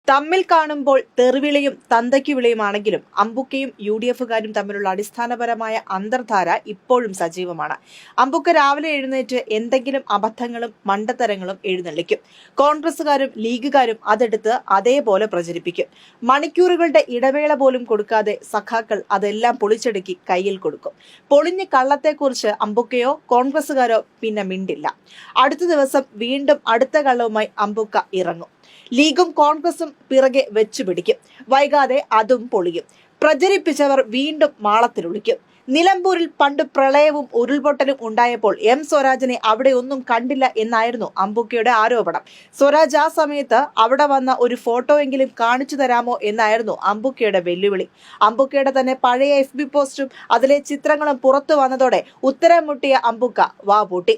തമ്മിൽ കാണുമ്പോൾ തെറിവിളിയും തന്തയ്ക്കു വിളിയുമാണെങ്കിലും അമ്പുക്കയും UDFകാരും തമ്മിലുള്ള അടിസ്ഥാനപരമായ അന്തർധാര ഇപ്പോഴും സജീവമാണ്. അമ്പുക്ക രാവിലെ എഴുന്നേറ്റ് എന്തെങ്കിലും അബദ്ധങ്ങളും മണ്ടത്തരങ്ങളും എഴുന്നള്ളിക്കും. കോൺഗ്രസുകാരും ലീഗുകാരും അതെടുത്ത് അതേപോലെ പ്രചരിപ്പിക്കും. മണിക്കൂറുകളുടെ ഇടവേള പോലും കൊടുക്കാതെ സഖാക്കൾ അതെല്ലാം പൊളിച്ചടുക്കി കയ്യിൽ കൊടുക്കും. പൊളിഞ്ഞ കള്ളത്തെക്കുറിച്ച് അമ്പുക്കയോ കോൺഗ്രസുകാരോ പിന്നെ മിണ്ടില്ല. അടുത്ത ദിവസം വീണ്ടും അടുത്ത കള്ളവുമായി അമ്പുക്ക ഇറങ്ങും. ലീഗും കോൺഗ്രസും പിറകെ വെച്ചുപിടിക്കും. വൈകാതെ അതും പൊളിയും. പ്രചരിപ്പിച്ചവർ വീണ്ടും മാളത്തിലൊളിക്കും. നിലമ്പൂരിൽ പണ്ട് പ്രളയവും ഉരുൾപൊട്ടലും ഉണ്ടായപ്പോൾ സ്വരാജിനെ അവിടെ ഒന്നും കണ്ടില്ല എന്നായിരുന്നു അമ്പുക്കയുടെ ആരോപണം. സ്വരാജ് ആ സമയത്ത് അവിടെ വന്ന ഒരു ഫോട്ടോ എങ്കിലും കാണിച്ചു തരാമോ എന്നായിരുന്നു അമ്പുക്കയുടെ വെല്ലുവിളി. അമ്പുക്കയുടെ തന്നെ പഴയ FB പോസ്റ്റും അതിലെ ചിത്രങ്ങളും പുറത്തു വന്നതോടെ ഉത്തരം മുട്ടിയ അമ്പുക്ക വാ പൂട്ടി.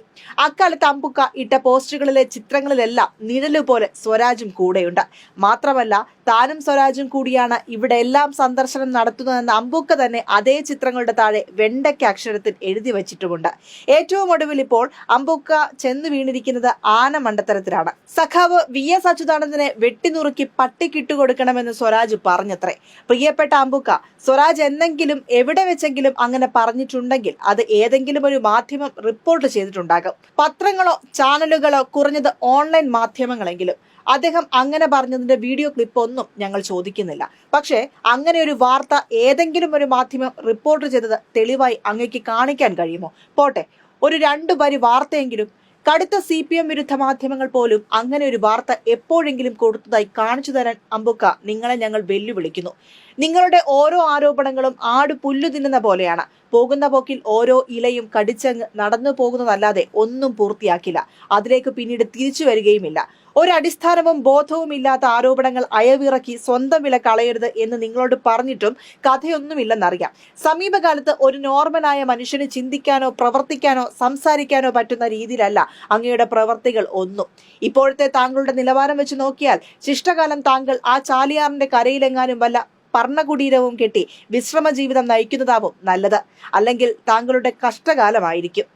അക്കാലത്ത് അമ്പുക്ക ഇട്ട പോസ്റ്റുകളിലെ ചിത്രങ്ങളിലെല്ലാം നിഴലുപോലെ സ്വരാജും കൂടെയുണ്ട്. മാത്രമല്ല താനും സ്വരാജും കൂടിയാണ് ഇവിടെ എല്ലാം സന്ദർശനം നടത്തുന്നതെന്ന് അമ്പുക്ക തന്നെ അതേ ചിത്രങ്ങളുടെ താഴെ വെണ്ടയ്ക്ക അക്ഷരത്തിൽ എഴുതി വച്ചിട്ടുമുണ്ട്. ഏറ്റവും ഒടുവിൽ ഇപ്പോൾ അമ്പുക്ക ചെന്ന് വീണിരിക്കുന്നത് ആന മണ്ടത്തരത്തിലാണ്. സഖാവ് VS അച്യുതാനന്ദനെ വെട്ടിനുറുക്കി പട്ടിക്കിട്ടുകൊടുക്കണമെന്ന് സ്വരാജ് പറഞ്ഞത്രേ. പ്രിയപ്പെട്ട അമ്പുക്ക, സ്വരാജ് എന്തെങ്കിലും എവിടെ വെച്ചെങ്കിലും അങ്ങനെ പറഞ്ഞിട്ടുണ്ടെങ്കിൽ അത് ഏതെങ്കിലും ഒരു മാധ്യമം റിപ്പോർട്ട് ചെയ്തിട്ടുണ്ടാകും. പത്രങ്ങളോ ചാനലുകളോ, കുറഞ്ഞത് ഓൺലൈൻ മാധ്യമങ്ങളെങ്കിലും. അദ്ദേഹം അങ്ങനെ പറഞ്ഞതിന്റെ വീഡിയോ ക്ലിപ്പ് ഒന്നും ഞങ്ങൾ ചോദിക്കുന്നില്ല. പക്ഷേ അങ്ങനെ ഒരു വാർത്ത ഏതെങ്കിലും ഒരു മാധ്യമം റിപ്പോർട്ട് ചെയ്തത് തെളിവായി അങ്ങേക്ക് കാണിക്കാൻ കഴിയുമോ? പോട്ടെ, ഒരു 2 വരി വാർത്തയെങ്കിലും. കടുത്ത CPM വിരുദ്ധ മാധ്യമങ്ങൾ പോലും അങ്ങനെ ഒരു വാർത്ത എപ്പോഴെങ്കിലും കൊടുത്തതായി കാണിച്ചു തരാൻ അമ്പുക്ക നിങ്ങളെ ഞങ്ങൾ വെല്ലുവിളിക്കുന്നു. നിങ്ങളുടെ ഓരോ ആരോപണങ്ങളും ആട് പുല്ലു തിന്നുന്ന പോലെയാണ്. പോകുന്ന പോക്കിൽ ഓരോ ഇലയും കടിച്ചങ്ങ് നടന്നു പോകുന്നതല്ലാതെ ഒന്നും പൂർത്തിയാക്കില്ല. അതിലേക്ക് പിന്നീട് തിരിച്ചു വരികയുമില്ല. ഒരടിസ്ഥാനവും ബോധവും ഇല്ലാത്ത ആരോപണങ്ങൾ അയവിറക്കി സ്വന്തം വില കളയരുത് എന്ന് നിങ്ങളോട് പറഞ്ഞിട്ടും കഥയൊന്നുമില്ലെന്നറിയാം. സമീപകാലത്ത് ഒരു നോർമലായ മനുഷ്യന് ചിന്തിക്കാനോ പ്രവർത്തിക്കാനോ സംസാരിക്കാനോ പറ്റുന്ന രീതിയിലല്ല അങ്ങയുടെ പ്രവർത്തികൾ ഒന്നും. ഇപ്പോഴത്തെ താങ്കളുടെ നിലവാരം വെച്ച് നോക്കിയാൽ ശിഷ്ടകാലം താങ്കൾ ആ ചാലിയാറിന്റെ കരയിലെങ്ങാനും വല്ല പർണകുടീരവും കെട്ടി വിശ്രമ ജീവിതം നയിക്കുന്നതാവും നല്ലത്. അല്ലെങ്കിൽ താങ്കളുടെ കഷ്ടകാലമായിരിക്കും.